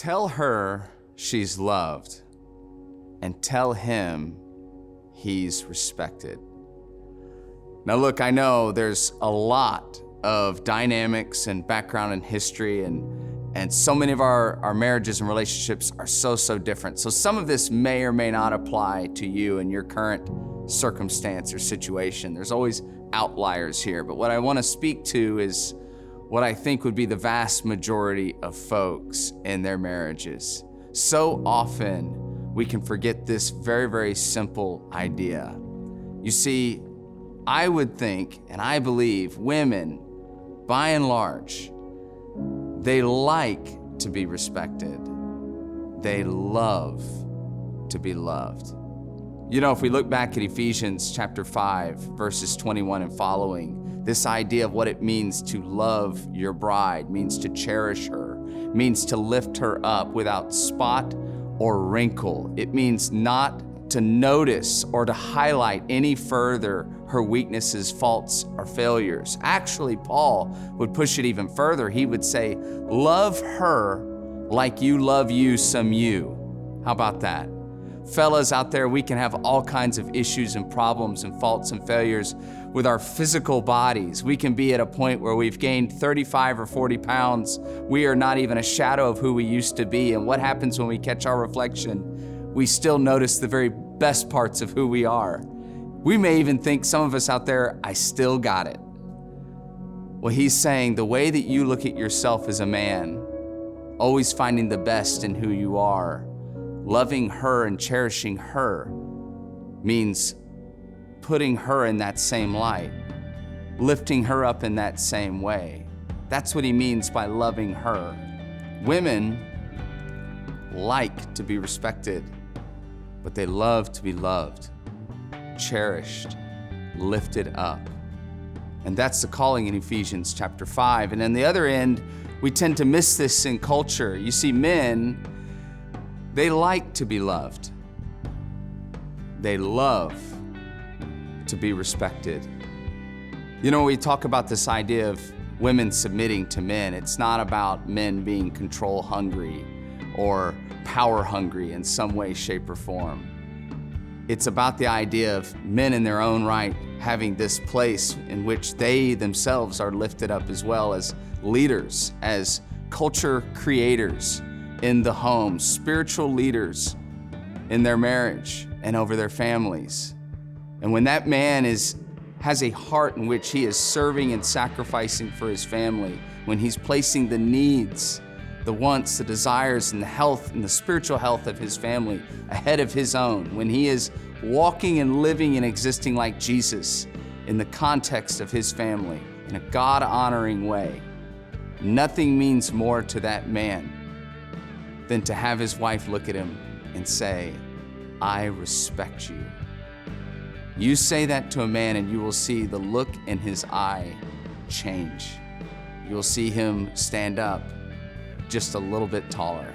Tell her she's loved, and tell him he's respected. Now look, I know there's a lot of dynamics and background and history, and so many of our marriages and relationships are so different. So some of this may or may not apply to you in your current circumstance or situation. There's always outliers here, but what I want to speak to is what I think would be the vast majority of folks in their marriages. So often we can forget this very simple idea. You see, I would think, and I believe, women, by and large, they like to be respected. They love to be loved. You know, if we look back at Ephesians chapter 5, verses 21 and following, this idea of what it means to love your bride, means to cherish her, means to lift her up without spot or wrinkle. It means not to notice or to highlight any further her weaknesses, faults, or failures. Actually, Paul would push it even further. He would say, love her like you love you some you. How about that? Fellas out there, we can have all kinds of issues and problems and faults and failures with our physical bodies. We can be at a point where we've gained 35 or 40 pounds. We are not even a shadow of who we used to be. And what happens when we catch our reflection? We still notice the very best parts of who we are. We may even think, some of us out there, I still got it. Well, he's saying the way that you look at yourself as a man, always finding the best in who you are, loving her and cherishing her, means putting her in that same light, lifting her up in that same way. That's what he means by loving her. Women like to be respected, but they love to be loved, cherished, lifted up. And that's the calling in Ephesians chapter 5. And on the other end, we tend to miss this in culture. You see, men, they like to be loved. They love to be respected. You know, we talk about this idea of women submitting to men. It's not about men being control hungry or power hungry in some way, shape, or form. It's about the idea of men in their own right having this place in which they themselves are lifted up as well as leaders, as culture creators in the home, spiritual leaders in their marriage and over their families. And when that man has a heart in which he is serving and sacrificing for his family, when he's placing the needs, the wants, the desires, and the health and the spiritual health of his family ahead of his own, when he is walking and living and existing like Jesus in the context of his family in a God-honoring way, nothing means more to that man than to have his wife look at him and say, I respect you. You say that to a man and you will see the look in his eye change. You will see him stand up just a little bit taller.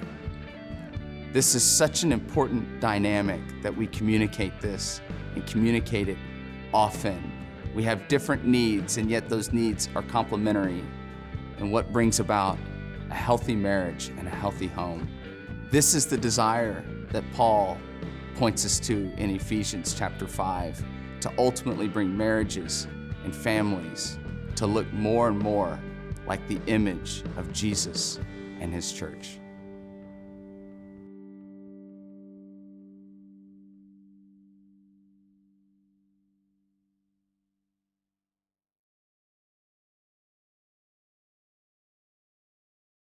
This is such an important dynamic that we communicate this and communicate it often. We have different needs, and yet those needs are complementary in what brings about a healthy marriage and a healthy home. This is the desire that Paul points us to in Ephesians chapter 5, to ultimately bring marriages and families to look more and more like the image of Jesus and his church.